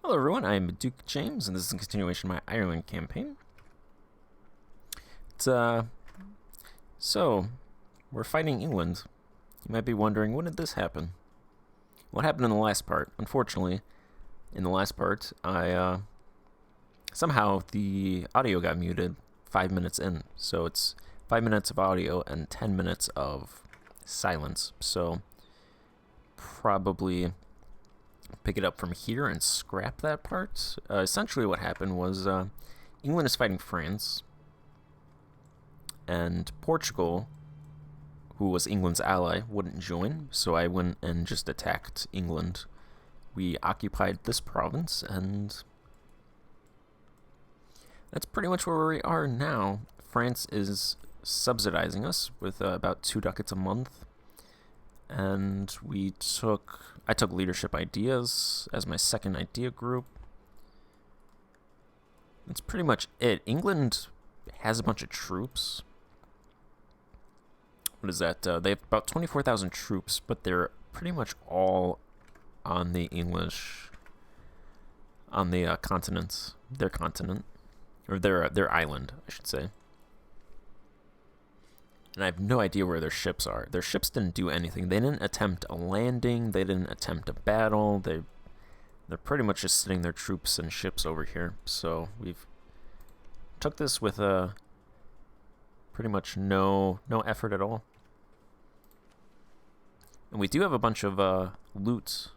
Hello everyone, I'm Duke James, and this is a continuation of my Ireland campaign. So, we're fighting England. You might be wondering, when did this happen? What happened in the last part? Unfortunately, in the last part, somehow the audio got muted 5 minutes in. So it's 5 minutes of audio and 10 minutes of silence. So, probably pick it up from here and scrap that part. Essentially what happened was England is fighting France, and Portugal, who was England's ally, wouldn't join, so I went and just attacked England. We occupied this province, and that's pretty much where we are now. France is subsidizing us with about 2 ducats a month, and I took leadership ideas as my second idea group. That's pretty much it. England has a bunch of troops. What is that? They have about 24,000 troops, but they're pretty much all on the continent, their continent, or their island, I should say. And I have no idea where their ships are. Their ships didn't do anything. They didn't attempt a landing. They didn't attempt a battle. They're pretty much just sitting their troops and ships over here. So we've took this with pretty much no effort at all. And we do have a bunch of loot.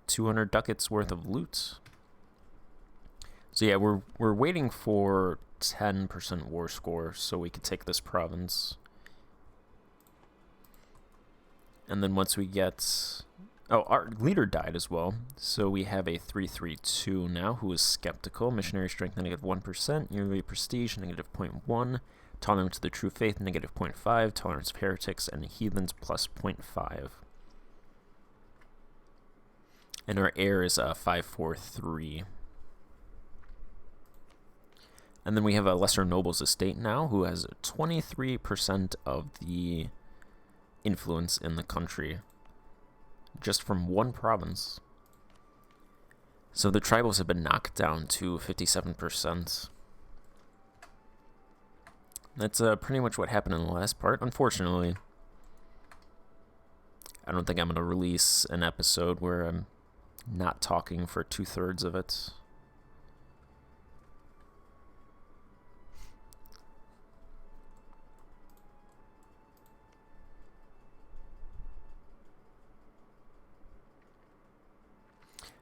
200 ducats worth of loot. So yeah, we're waiting for 10% war score so we could take this province. And then once we get... Oh, our leader died as well. So we have a 332 now who is skeptical. Missionary strength, -1%. Yearly prestige, -0.1. Tolerance to the true faith, -0.5. Tolerance of heretics and heathens, +0.5. And our heir is 543. And then we have a lesser noble's estate now who has 23% of the influence in the country, just from one province. So the tribals have been knocked down to 57%. That's pretty much what happened in the last part. Unfortunately, I don't think I'm going to release an episode where I'm not talking for 2/3 of it.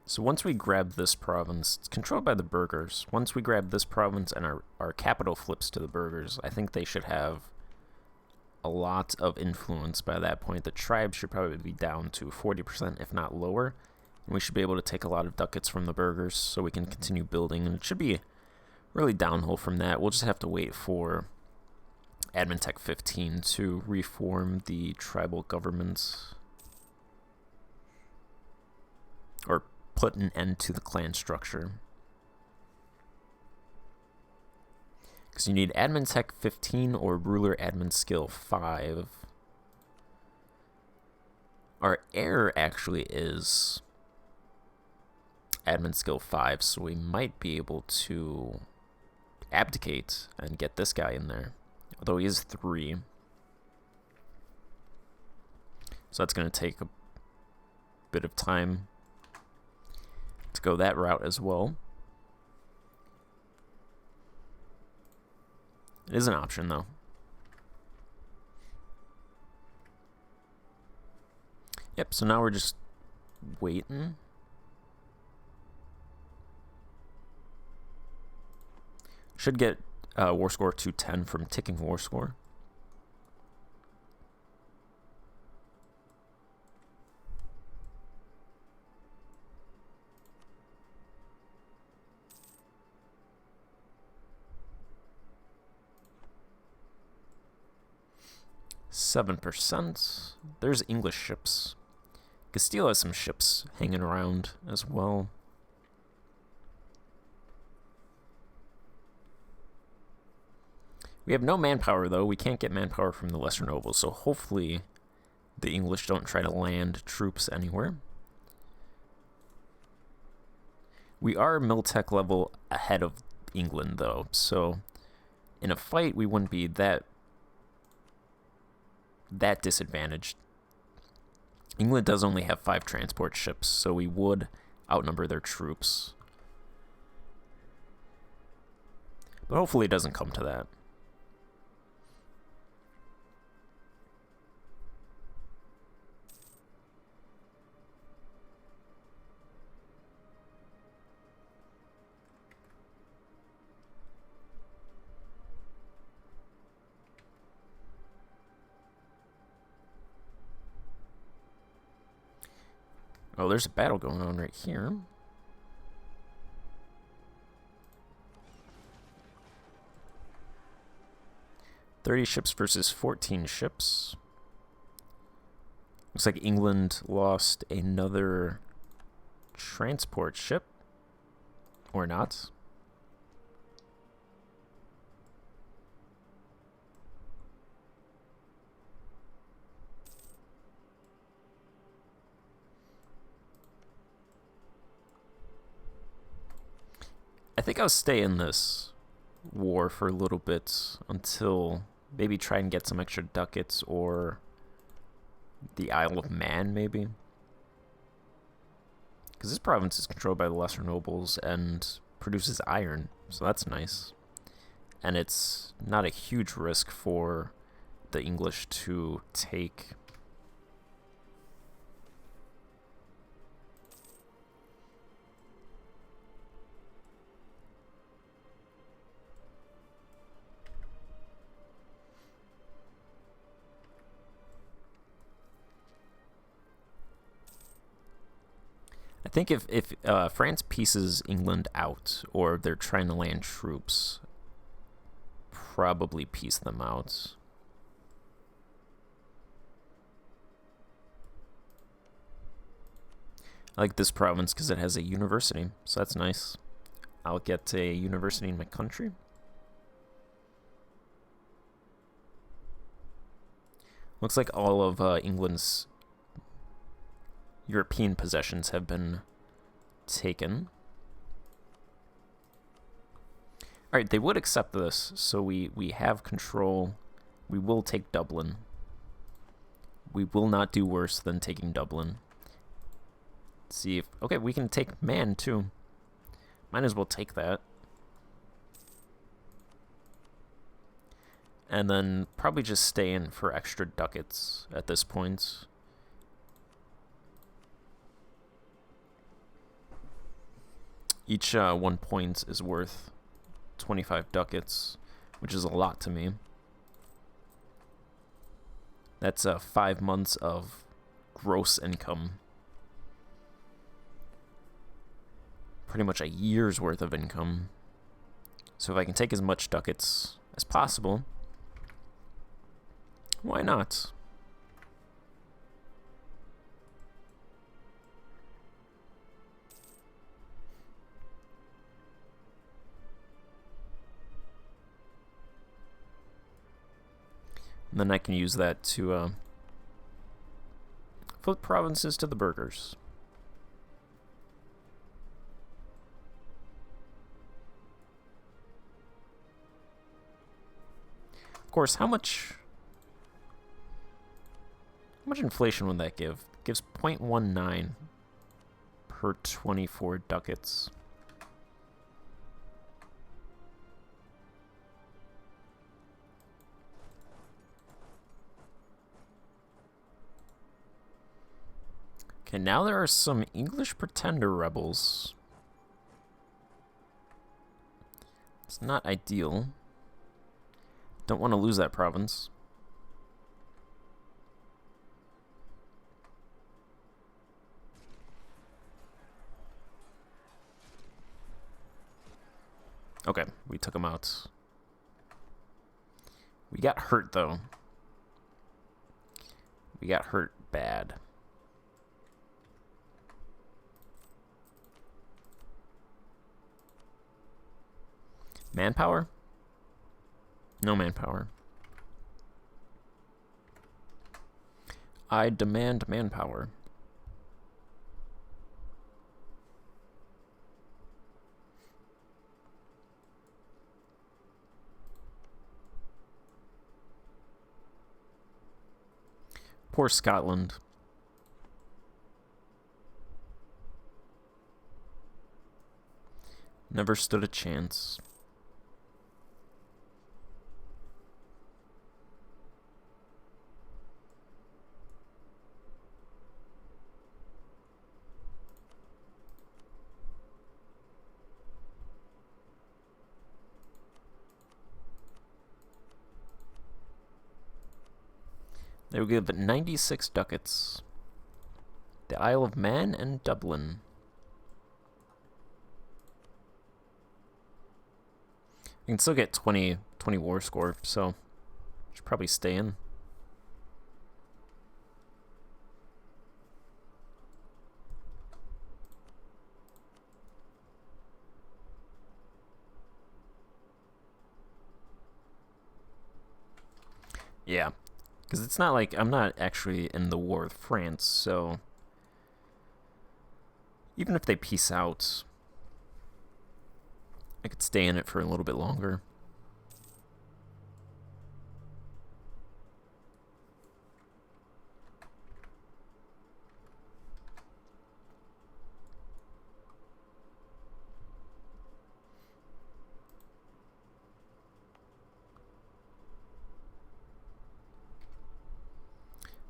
So once we grab this province, it's controlled by the burghers. Once we grab this province and our capital flips to the burghers, I think they should have a lot of influence by that point. The tribes should probably be down to 40%, if not lower. And we should be able to take a lot of ducats from the burghers so we can continue building. And it should be really downhill from that. We'll just have to wait for Admin Tech 15 to reform the tribal government. Or put an end to the clan structure. Because you need Admin Tech 15 or Ruler Admin Skill 5. Our heir actually is Admin Skill 5, so we might be able to abdicate and get this guy in there. Although he is 3. So that's going to take a bit of time to go that route as well. It is an option, though. Yep, so now we're just waiting. Should get war score 210 from ticking war score. %. There's English ships. Castile has some ships hanging around as well. We have no manpower, though. We can't get manpower from the lesser nobles, so hopefully the English don't try to land troops anywhere. We are Miltech level ahead of England, though, so in a fight, we wouldn't be that disadvantaged. England does only have 5 transport ships, so we would outnumber their troops. But hopefully it doesn't come to that. Oh, there's a battle going on right here. "30 ships versus 14 ships. Looks like England lost another transport ship. Or not. I think I'll stay in this war for a little bit until maybe try and get some extra ducats or the Isle of Man, maybe. Because this province is controlled by the lesser nobles and produces iron, so that's nice. And it's not a huge risk for the English to take. I think if France pieces England out, or they're trying to land troops, probably piece them out. I like this province because it has a university, so that's nice. I'll get a university in my country. Looks like all of England's European possessions have been taken. Alright, they would accept this, so we have control. We will take Dublin. We will not do worse than taking Dublin. Let's see if... Okay, we can take Man, too. Might as well take that. And then probably just stay in for extra ducats at this point. Each 1 point is worth 25 ducats, which is a lot to me. That's 5 months of gross income. Pretty much a year's worth of income. So if I can take as much ducats as possible, why not? And then I can use that to flip provinces to the burghers. Of course, how much inflation would that give? It gives 0.19 per 24 ducats. Okay, now there are some English pretender rebels. It's not ideal. Don't want to lose that province. Okay, we took him out. We got hurt, though. We got hurt bad. Manpower? No manpower. I demand manpower. Poor Scotland. Never stood a chance. They will give 96 ducats. The Isle of Man and Dublin. You can still get 20 war score, so should probably stay in. Yeah, because it's not like I'm not actually in the war with France, so even if they peace out, I could stay in it for a little bit longer.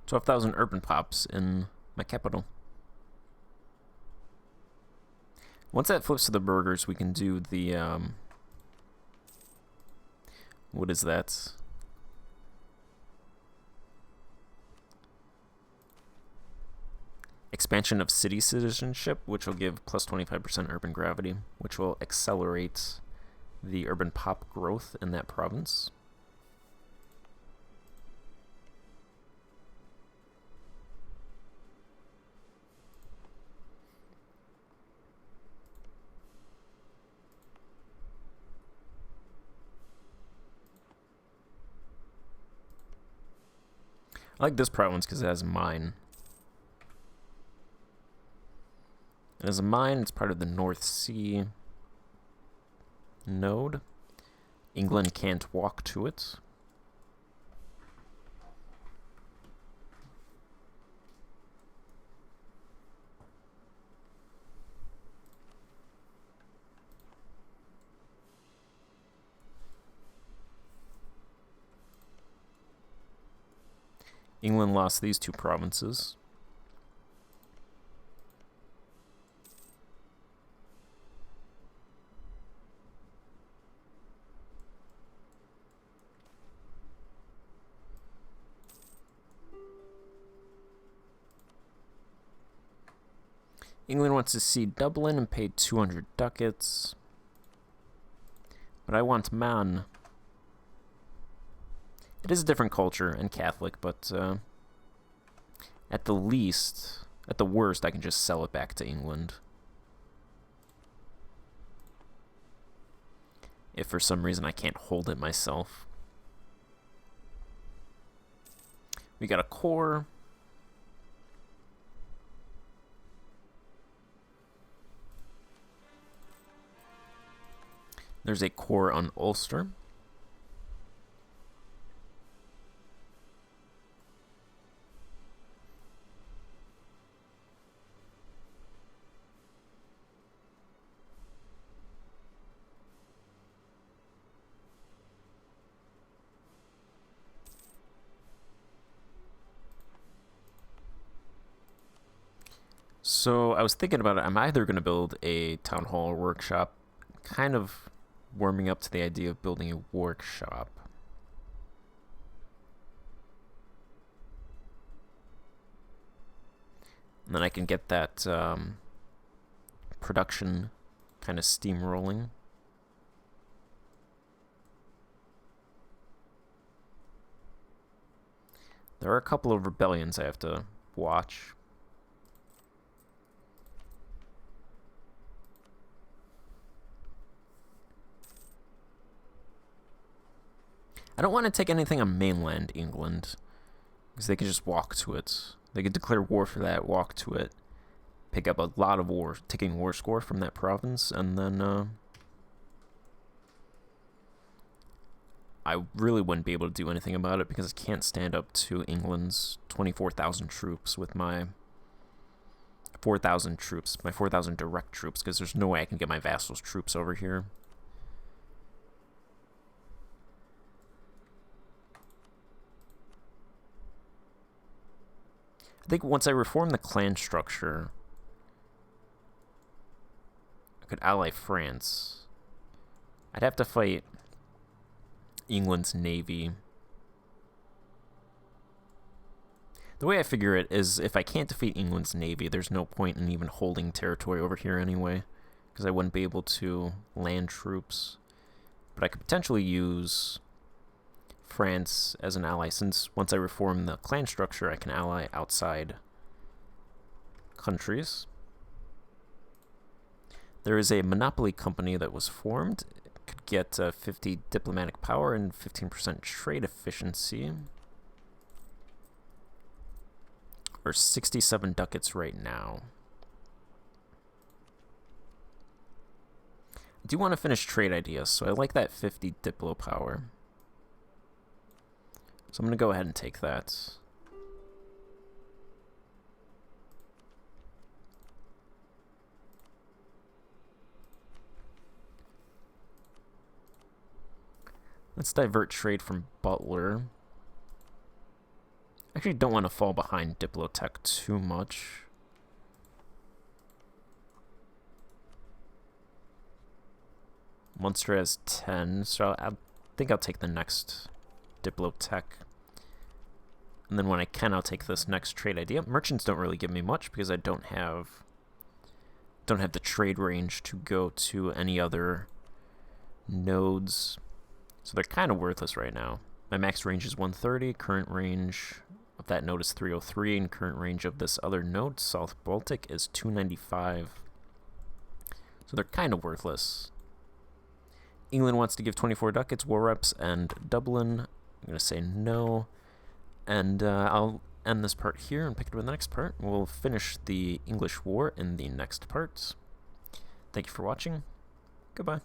$12,000 urban pops in my capital. Once that flips to the burghers, we can do the, what is that? Expansion of city citizenship, which will give plus 25% urban gravity, which will accelerate the urban pop growth in that province. I like this province because it has a mine. It has a mine, it's part of the North Sea node. England can't walk to it. England lost these two provinces. England wants to see Dublin and pay 200 ducats. But I want Man. It is a different culture and Catholic, but at the least, at the worst, I can just sell it back to England. If for some reason I can't hold it myself. We got a core. There's a core on Ulster. So I was thinking about it. I'm either going to build a town hall or workshop, kind of warming up to the idea of building a workshop. And then I can get that production kind of steamrolling. There are a couple of rebellions I have to watch. I don't want to take anything on mainland England, because they could just walk to it. They could declare war for that, walk to it, pick up a lot of war, taking war score from that province, and then I really wouldn't be able to do anything about it because I can't stand up to England's 24,000 troops with my 4,000 troops, my 4,000 direct troops, because there's no way I can get my vassals' troops over here. I think once I reform the clan structure, I could ally France. I'd have to fight England's navy. The way I figure it is if I can't defeat England's navy, there's no point in even holding territory over here anyway, because I wouldn't be able to land troops. But I could potentially use France as an ally, since once I reform the clan structure, I can ally outside countries. There is a monopoly company that was formed. It could get 50 diplomatic power and 15% trade efficiency. Or 67 ducats right now. I do want to finish trade ideas, so I like that 50 diplo power. So I'm going to go ahead and take that. Let's divert trade from Butler. I actually don't want to fall behind Diplotech too much. Munster has 10, so I think I'll take the next Diplotech. And then when I can, I'll take this next trade idea. Merchants don't really give me much because I don't have the trade range to go to any other nodes. So they're kind of worthless right now. My max range is 130, current range of that node is 303, and current range of this other node, South Baltic, is 295. So they're kind of worthless. England wants to give 24 ducats, war reps, and Dublin. I'm going to say no. And I'll end this part here and pick it up in the next part. We'll finish the English War in the next part. Thank you for watching. Goodbye.